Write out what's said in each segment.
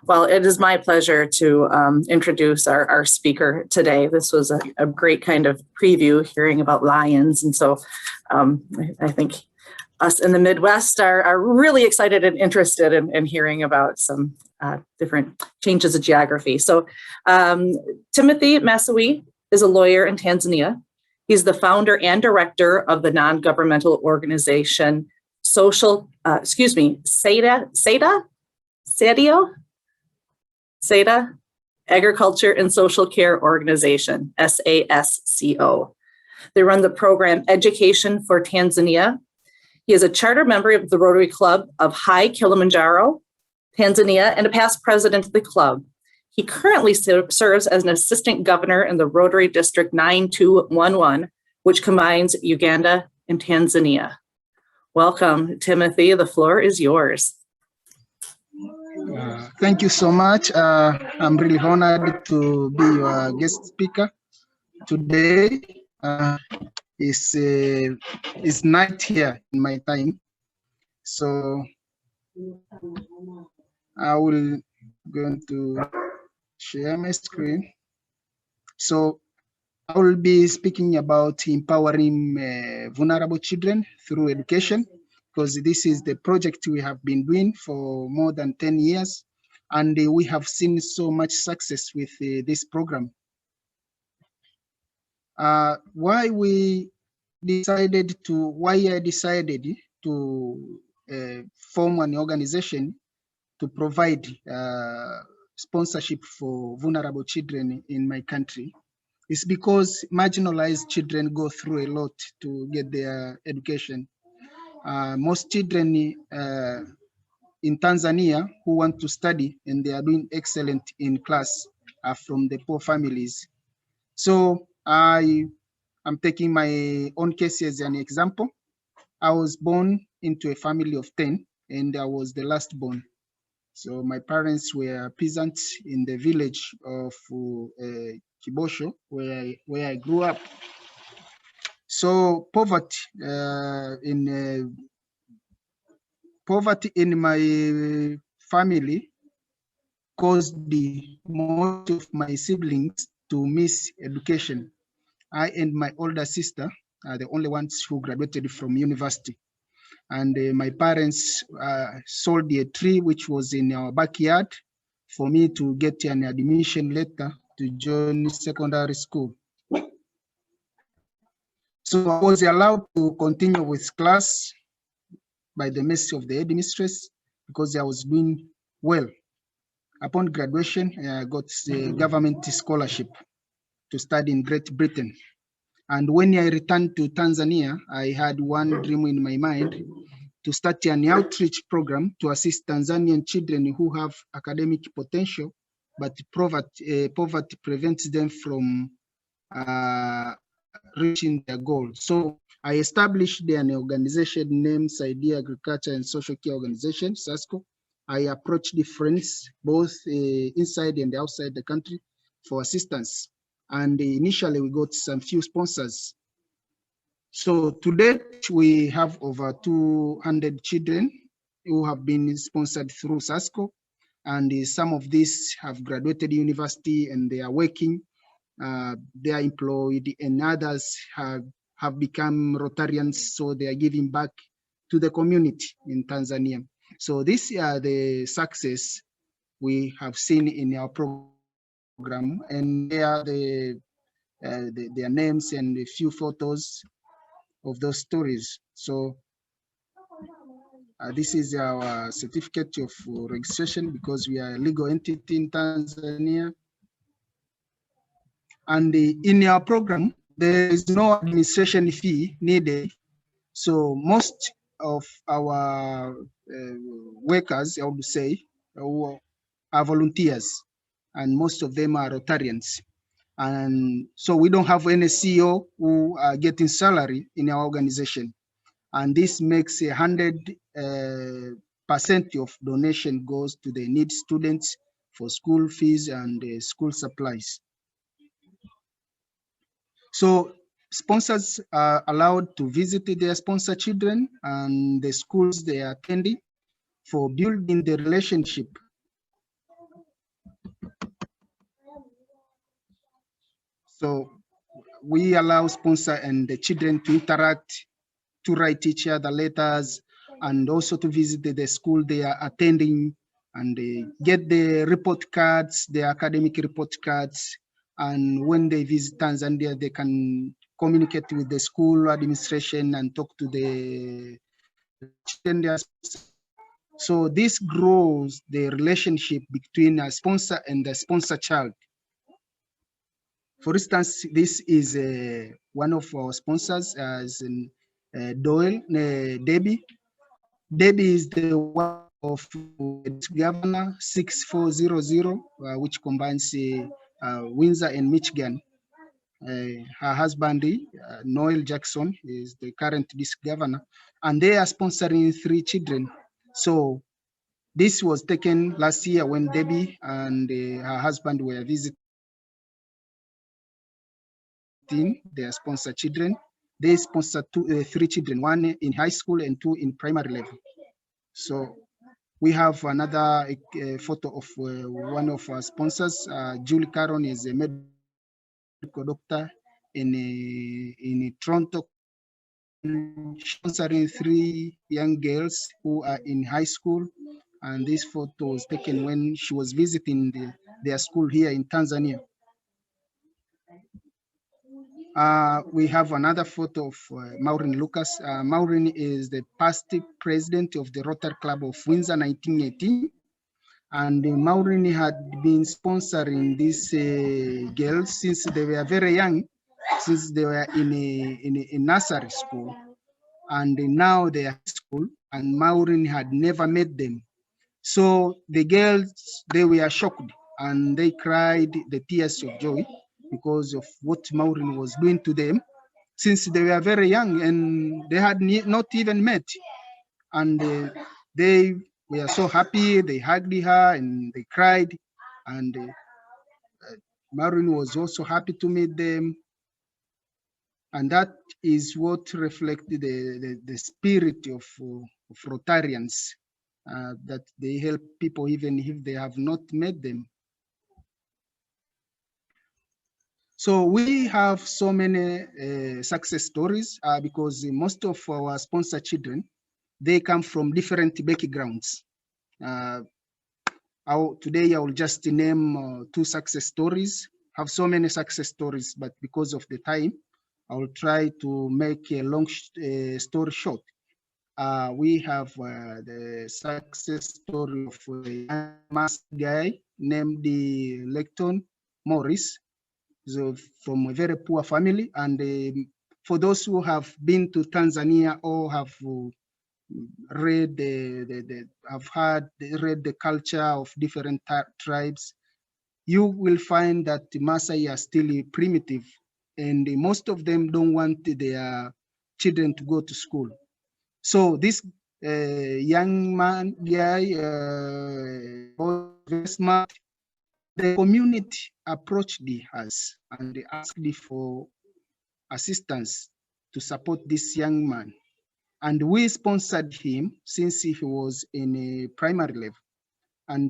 Well, it is my pleasure to introduce our speaker today. This was a great kind of preview, hearing about lions. And so I think us in the Midwest are really excited and interested in hearing about some different changes of geography. So Timothy Massawe is a lawyer in Tanzania. He's the founder and director of the non-governmental organization Saidia, Agriculture and Social Care Organization, SASCO. They run the program Education for Tanzania. He is a charter member of the Rotary Club of Hai-Kilimanjaro, Tanzania, and a past president of the club. He currently serves as an assistant governor in the Rotary District 9211, which combines Uganda and Tanzania. Welcome, Timothy. The floor is yours. Thank you so much. I'm really honored to be your guest speaker today. It's night here in my time, so I will going to share my screen. So I will be speaking about empowering vulnerable children through education, because this is the project we have been doing for more than 10 years, and we have seen so much success with this program. Why I decided to form an organization to provide sponsorship for vulnerable children in my country is because marginalized children go through a lot to get their education. Most children in Tanzania who want to study and they are doing excellent in class are from the poor families. So I'm taking my own case as an example. I was born into a family of 10 and I was the last born. So my parents were peasants in the village of Kibosho, where I grew up. So poverty in my family caused most of my siblings to miss education. I and my older sister are the only ones who graduated from university. And my parents sold a tree which was in our backyard for me to get an admission letter to join secondary school. So I was allowed to continue with class by the mercy of the headmistress because I was doing well. Upon graduation, I got a government scholarship to study in Great Britain. And when I returned to Tanzania, I had one dream in my mind to start an outreach program to assist Tanzanian children who have academic potential, but poverty prevents them from reaching their goal. So I established an organization named Saidia Agriculture and Social Care Organization, SASCO. I approached friends both inside and outside the country for assistance. And initially we got some few sponsors. So to date, we have over 200 children who have been sponsored through SASCO. And some of these have graduated university and they are working. They are employed, and others have become Rotarians, so they are giving back to the community in Tanzania. So these are the success we have seen in our program, and they are their names and a few photos of those stories. So this is our certificate of registration because we are a legal entity in Tanzania. And in our program, there is no administration fee needed. So most of our workers, I would say, are volunteers, and most of them are Rotarians. And so we don't have any CEO who are getting salary in our organization. And this makes 100% of donation goes to the needy students for school fees and school supplies. So sponsors are allowed to visit their sponsor children and the schools they are attending for building the relationship So we allow sponsor and the children to interact, to write each other letters, and also to visit the school they are attending, and get the report cards, the academic report cards. And when they visit Tanzania, they can communicate with the school administration and talk to the children. So this grows the relationship between a sponsor and the sponsor child. For instance, this is one of our sponsors, as in Doyle, Debbie. Debbie is the one of Governor 6400, which combines Windsor and Michigan. Her husband, Noel Jackson, is the current district governor, and they are sponsoring 3 children. So this was taken last year when Debbie and her husband were visiting their sponsor children. They sponsored 3 children, 1 in high school and 2 in primary level. So we have another photo of one of our sponsors. Julie Caron is a medical doctor in Toronto, sponsoring 3 young girls who are in high school. And this photo was taken when she was visiting their school here in Tanzania. We have another photo of Maureen Lucas. Maureen is the past president of the Rotary Club of Windsor 1918. And Maureen had been sponsoring these girls since they were very young, since they were in a nursery school. And now they are high school, and Maureen had never met them. So the girls, they were shocked and they cried the tears of joy because of what Maureen was doing to them, since they were very young and they had not even met. And they were so happy, they hugged her and they cried. And Maureen was also happy to meet them. And that is what reflected the spirit of Rotarians, that they help people even if they have not met them. So we have so many success stories because most of our sponsor children, they come from different backgrounds. Today I will just name 2 success stories. I have so many success stories, but because of the time, I will try to make a long story short. We have the success story of a young master guy named Lecton Morris, so from a very poor family. And for those who have been to Tanzania or have read read the culture of different tribes, you will find that the Masai are still primitive, and most of them don't want their children to go to school. So this young man guy, very smart, the community approached us and they asked for assistance to support this young man. And we sponsored him since he was in a primary level. And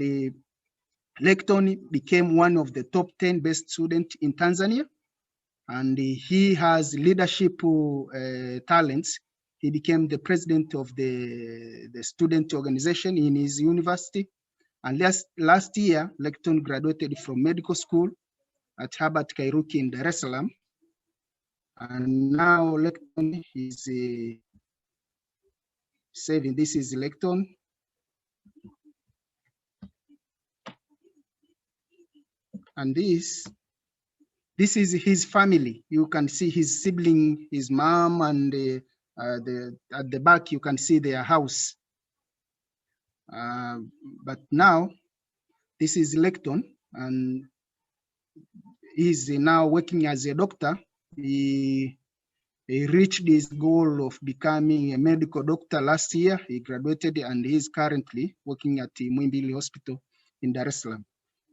Lecton became one of the top 10 best students in Tanzania. And he has leadership talents. He became the president of the student organization in his university. And last year, Lecton graduated from medical school at Herbert Kairuki in Dar es Salaam. And now Lecton is saving. This is Lecton. And this is his family. You can see his sibling, his mom, and at the back you can see their house. But now this is Lecton, and he's now working as a doctor. He reached his goal of becoming a medical doctor last year. He graduated and he's currently working at the Muhimbili Hospital in Dar es Salaam.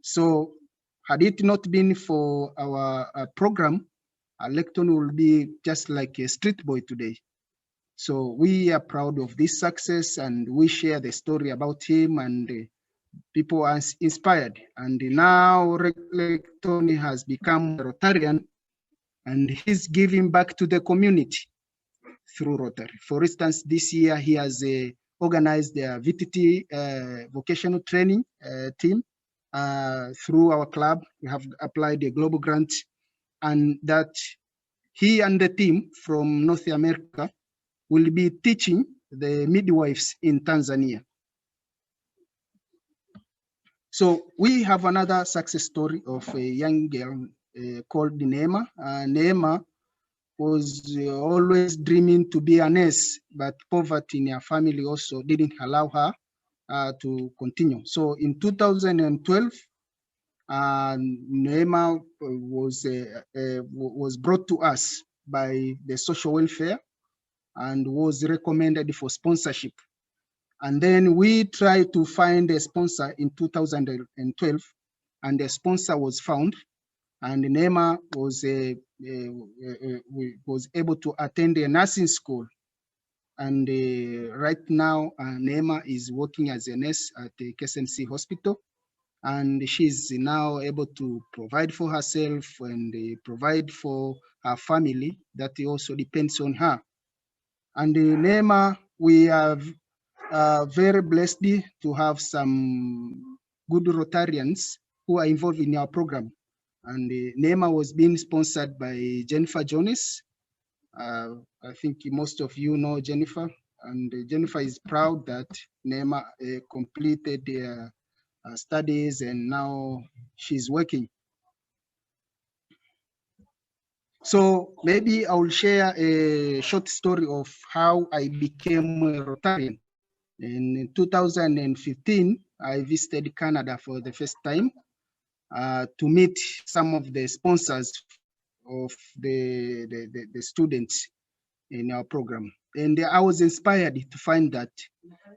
So had it not been for our program, Lecton will be just like a street boy today. So we are proud of this success, and we share the story about him, and people are inspired. And now Lecton has become a Rotarian, and he's giving back to the community through Rotary. For instance, this year he has organized the VTT vocational training team through our club. We have applied a global grant, and that he and the team from North America will be teaching the midwives in Tanzania. So we have another success story of a young girl called Neema. Neema was always dreaming to be a nurse, but poverty in her family also didn't allow her to continue. So in 2012, Neema was brought to us by the social welfare and was recommended for sponsorship. And then we tried to find a sponsor in 2012, and the sponsor was found, and Neema was able to attend a nursing school. And right now, Neema is working as a nurse at the KSMC hospital, and she's now able to provide for herself and provide for her family that also depends on her. And Neema, we are very blessed to have some good Rotarians who are involved in our program. And Neema was being sponsored by Jennifer Jones. I think most of you know Jennifer, and Jennifer is proud that Neema completed their studies and now she's working. So maybe I will share a short story of how I became a Rotarian. In 2015, I visited Canada for the first time to meet some of the sponsors of the students in our program. And I was inspired to find that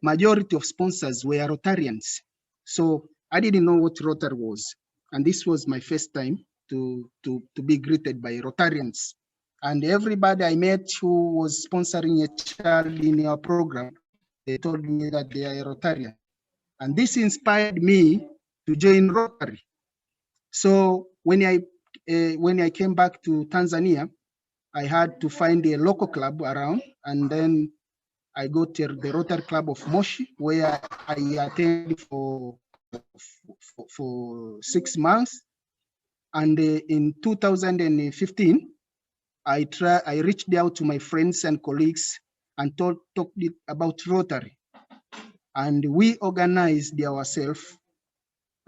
majority of sponsors were Rotarians. So I didn't know what Rotary was. And this was my first time to be greeted by Rotarians. And everybody I met who was sponsoring a child in our program, they told me that they are a Rotarian. And this inspired me to join Rotary. So when I came back to Tanzania, I had to find a local club around, and then I go to the Rotary Club of Moshi, where I attended for 6 months. And in 2015, I reached out to my friends and colleagues and talked about Rotary. And we organized ourselves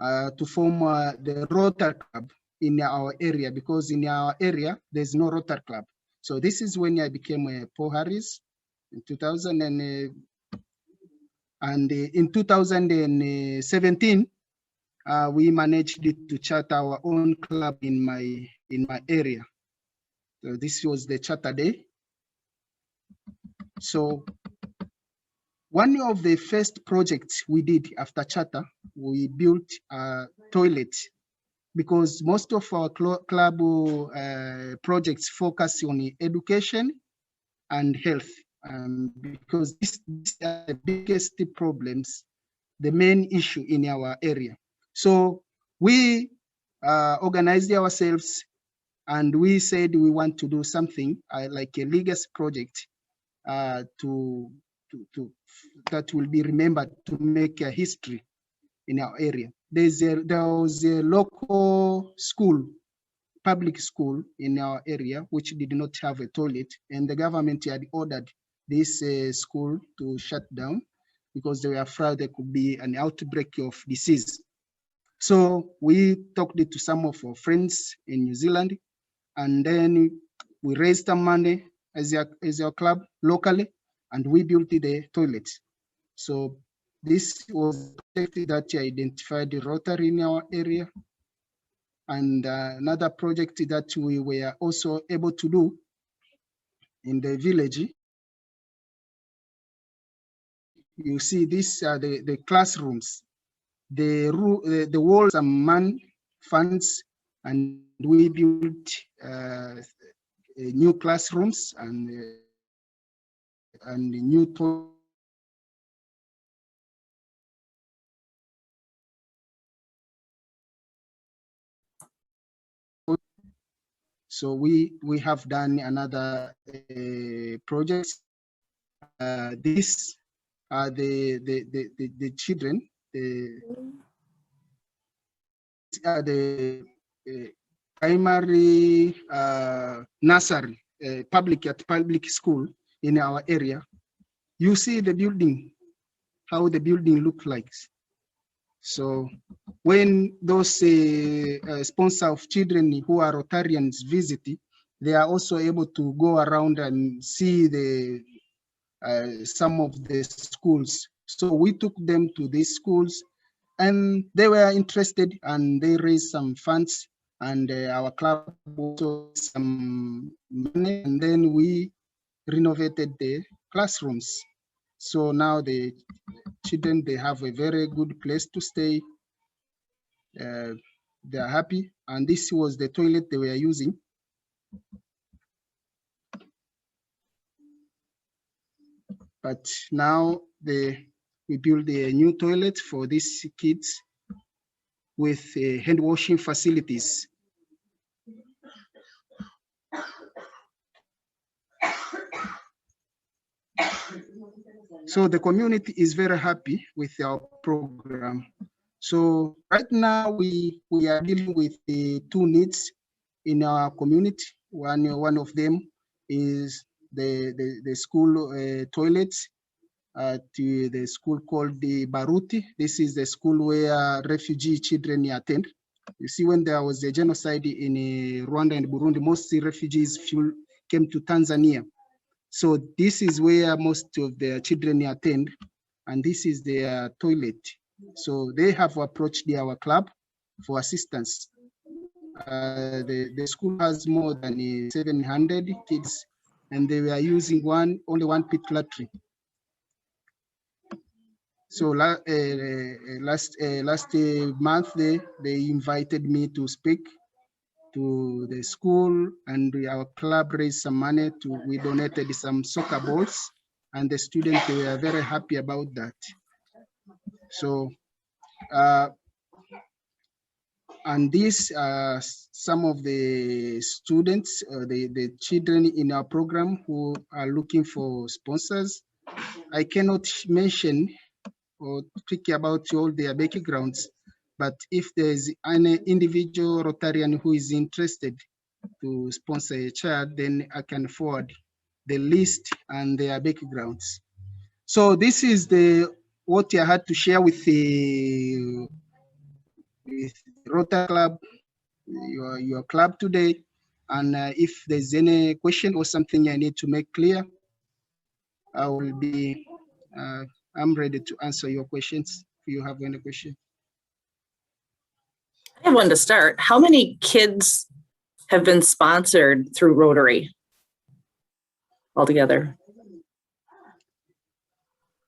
to form the Rotary Club in our area, because in our area, there's no Rotary Club. So this is when I became a Paul Harris in 2000. And in 2017, we managed to charter our own club in my area. So this was the charter day. So one of the first projects we did after charter, we built a toilet, because most of our club projects focus on education and health, because these are the biggest problems, the main issue in our area. So we organized ourselves, and we said we want to do something like a legacy project that will be remembered, to make a history in our area. There was a local school, public school in our area, which did not have a toilet, and the government had ordered this school to shut down because they were afraid there could be an outbreak of disease. So we talked to some of our friends in New Zealand, and then we raised some money as our club locally, and we built the toilet. So this was a project that identified the Rotary in our area. And another project that we were also able to do in the village, you see these are the classrooms. The walls are man funds, and we built new classrooms and new toilets. So we have done another project. These are the children. The primary nursery, public school in our area. You see the building, how the building look like. So when those sponsor of children who are Rotarians visit, they are also able to go around and see the some of the schools. So we took them to these schools, and they were interested, and they raised some funds, and our club also some money, and then we renovated the classrooms. So now the children, they have a very good place to stay. They are happy, and this was the toilet they were using. But now we build a new toilet for these kids with hand washing facilities. So the community is very happy with our program. So right now we are dealing with the two needs in our community. One of them is the school toilets at the school called the Baruti. This is the school where refugee children attend. You see, when there was a genocide in Rwanda and Burundi, most refugees came to Tanzania. So this is where most of the children attend, and this is their toilet. So they have approached our club for assistance. The school has more than 700 kids, and they were using only one pit latrine. So last month they invited me to speak to the school, and our club raised some money. We donated some soccer balls, and the students, they were very happy about that. So and these are some of the students, the children in our program who are looking for sponsors. I cannot mention or speak about all their backgrounds, but if there's any individual Rotarian who is interested to sponsor a child, then I can forward the list and their backgrounds. So this is what I had to share with the Rotary Club, your club today. And if there's any question or something I need to make clear, I will be, I'm ready to answer your questions if you have any question. I have one to start. How many kids have been sponsored through Rotary altogether?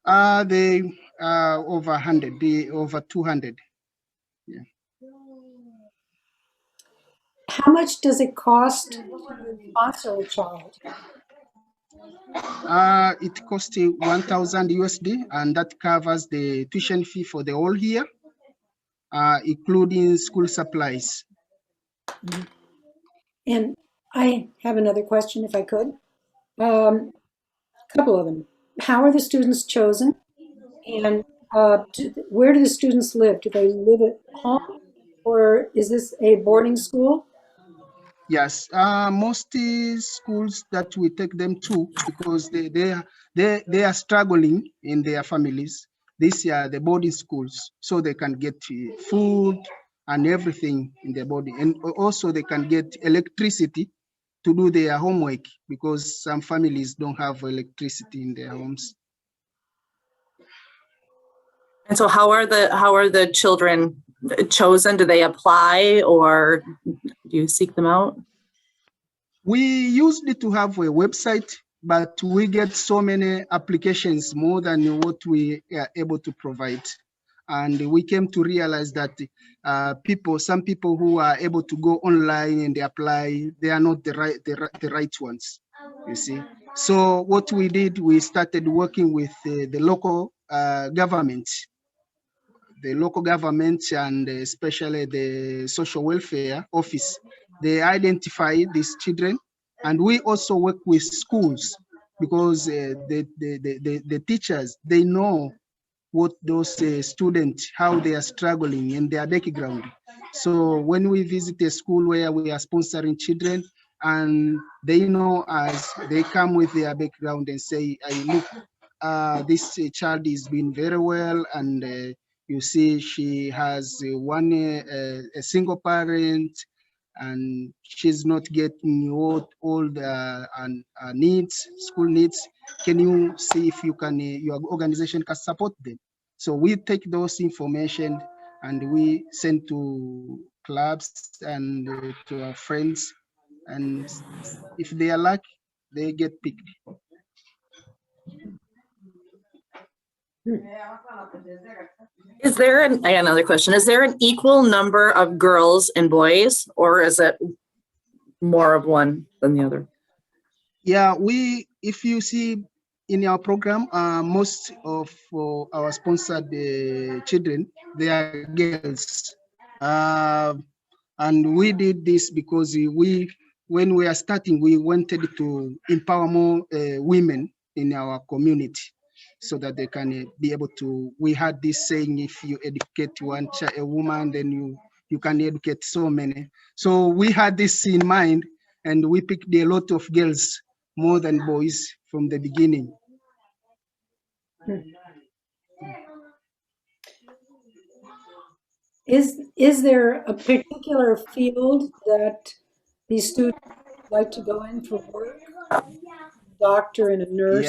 They are over 100, over 200. Yeah. How much does it cost to sponsor a child? It costs 1,000 USD, and that covers the tuition fee for the whole year, including school supplies. And I have another question, if I could. A couple of them. How are the students chosen? And where do the students live? Do they live at home, or is this a boarding school? Yes, most schools that we take them to, because they are struggling in their families. These are the boarding schools, so they can get food and everything in their body, and also they can get electricity to do their homework, because some families don't have electricity in their homes. And so how are the children chosen? Do they apply, or do you seek them out? We used to have a website, but we get so many applications, more than what we are able to provide. And we came to realize that some people who are able to go online and they apply, they are not the right ones, you see. So what we did, we started working with the local government. The local government, and especially the social welfare office, they identify these children, and we also work with schools because the teachers, they know what those students, how they are struggling in their background. So when we visit a school where we are sponsoring children and they know us, they come with their background and say, look, this child is doing very well, and you see she has a single parent, and she's not getting what all the needs, school needs. Can you see if you can, your organization can support them? So we take those information and we send to clubs and to our friends, and if they are lucky, they get picked. Is there I got another question. Is there an equal number of girls and boys, or is it more of one than the other? Yeah, if you see in our program, most of our sponsored children, they are girls. And we did this because when we are starting, we wanted to empower more women in our community so that they can be able to, we had this saying, if you educate a woman, then you can educate so many. So we had this in mind, and we picked a lot of girls more than boys from the beginning. Is there a particular field that these students like to go in for work? Doctor and a nurse?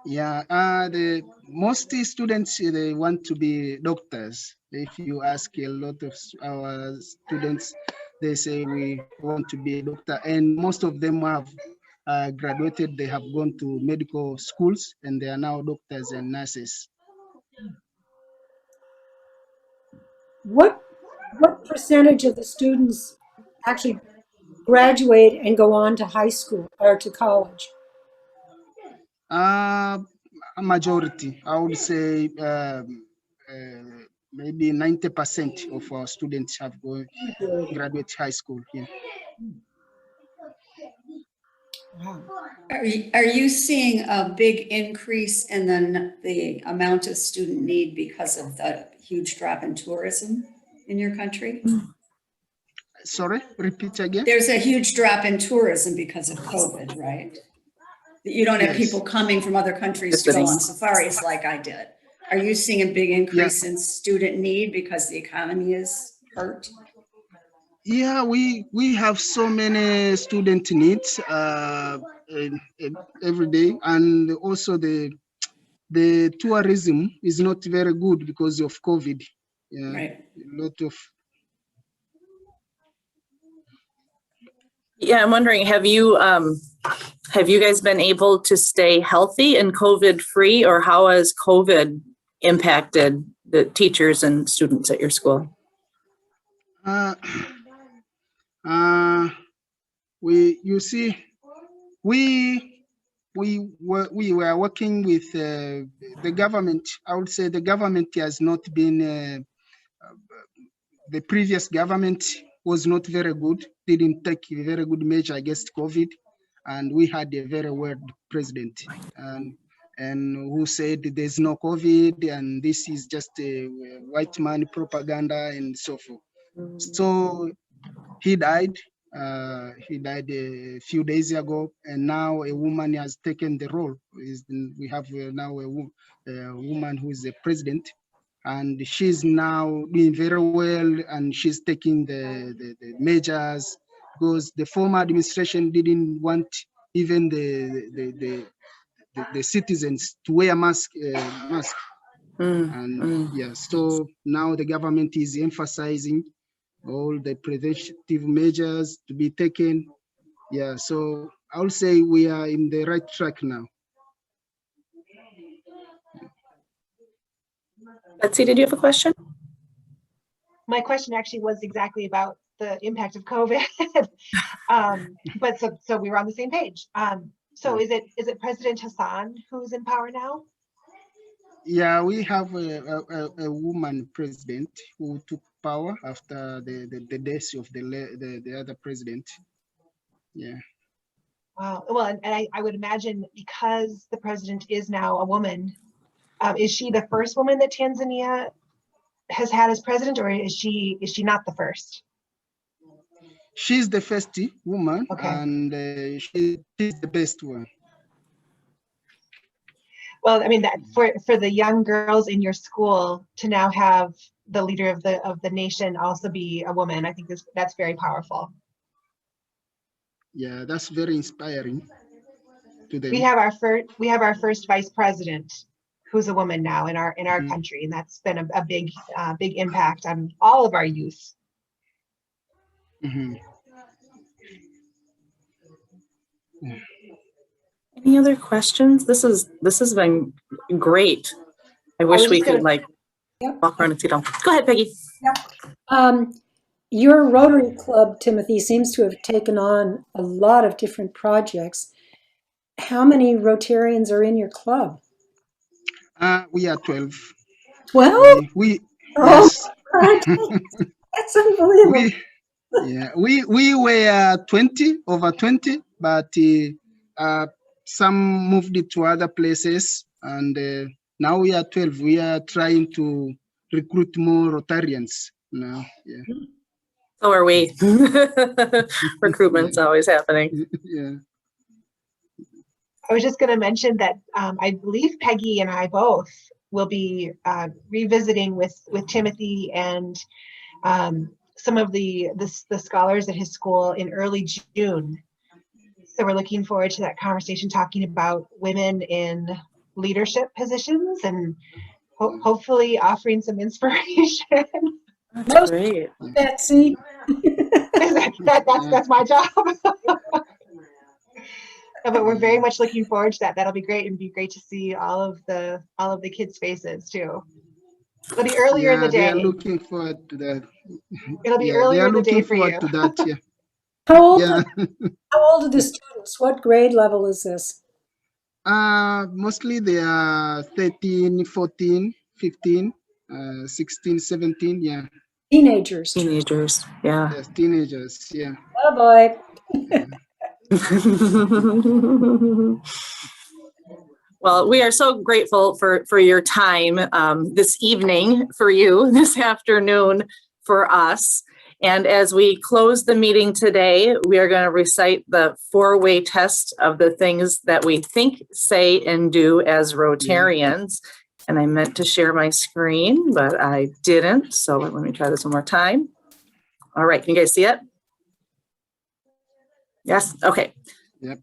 The most students, they want to be doctors. If you ask a lot of our students, they say we want to be a doctor, and most of them have graduated. They have gone to medical schools, and they are now doctors and nurses. What percentage of the students actually graduate and go on to high school or to college? A majority, I would say, maybe 90% of our students have graduate high school here. Wow. Are you seeing a big increase in the amount of student need because of the huge drop in tourism in your country? Sorry, repeat again. There's a huge drop in tourism because of COVID, right? You don't have people coming from other countries to go on safaris like I did. Are you seeing a big increase in student need because the economy is hurt? Yeah, we have so many student needs every day, and also the tourism is not very good because of COVID. Yeah, right. A lot of. Yeah, I'm wondering, have you guys been able to stay healthy and COVID free, or how has COVID impacted the teachers and students at your school? We were working with the government. I would say the government has not been, the previous government was not very good, didn't take a very good measure against COVID. And we had a very weird president and who said there's no COVID and this is just a white man propaganda and so forth. So he died. He died a few days ago, and now a woman has taken the role. We have now a woman who is the president, and she's now doing very well, and she's taking the measures because the former administration didn't want even the citizens to wear mask. So now the government is emphasizing all the preventive measures to be taken. Yeah, so I would say we are in the right track now. Betsy, did you have a question? My question actually was exactly about the impact of COVID, but so we were on the same page. So is it President Hassan who's in power now? Yeah, we have a woman president who took power after the death of the other president. Yeah. Wow. Well, and I would imagine because the president is now a woman, is she the first woman that Tanzania has had as president, or is she not the first? She's the first woman, Okay. and she's the best one. Well, I mean, that for the young girls in your school to now have the leader of the nation also be a woman, I think that's very powerful. Yeah, that's very inspiring to them. We have our first vice president who's a woman now in our Mhm. country, and that's been a big impact on all of our youth. Mhm. Yeah. Any other questions? This has been great. I wish was we just could gonna- Yep. walk around and see them. Go ahead, Peggy. Your Rotary Club, Timothy, seems to have taken on a lot of different projects. How many Rotarians are in your club? We are 12. 12? We Oh, yes. that's unbelievable. We were 20, over 20, but some moved it to other places, and now we are 12. We are trying to recruit more Rotarians now. Yeah. So are we. Recruitment's always happening. Yeah. I was just going to mention that I believe Peggy and I both will be revisiting with Timothy and some of the scholars at his school in early June. So we're looking forward to that conversation, talking about women in leadership positions and hopefully offering some inspiration. That's great. Betsy. That's my job. But we're very much looking forward to that. That'll be great, and be great to see all of the kids' faces too. It'll be earlier in the day. They are looking forward to that. It'll be earlier in the day for you. They are looking forward to that. Yeah. How old, Yeah. how old are the students? What grade level is this? Mostly they are 13, 14, 15, 16, 17. Yeah. Teenagers. Teenagers, yeah. Yes, teenagers. Yeah. Oh boy. Well, we are so grateful for your time this evening for you, this afternoon for us. And as we close the meeting today, we are going to recite the 4-way test of the things that we think, say, and do as Rotarians. And I meant to share my screen, but I didn't. So let me try this one more time. All right, can you guys see it? Yes, okay. Yep.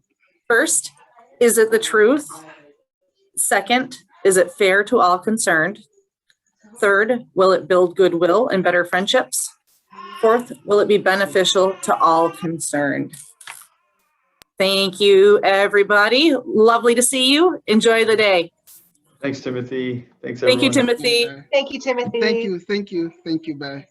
First, is it the truth? Second, is it fair to all concerned? Third, will it build goodwill and better friendships? Fourth, will it be beneficial to all concerned? Thank you, everybody. Lovely to see you. Enjoy the day. Thanks, Timothy. Thanks, Thank you, everyone. Timothy. Thank you, Timothy. Thank you. Thank you. Thank you. Bye.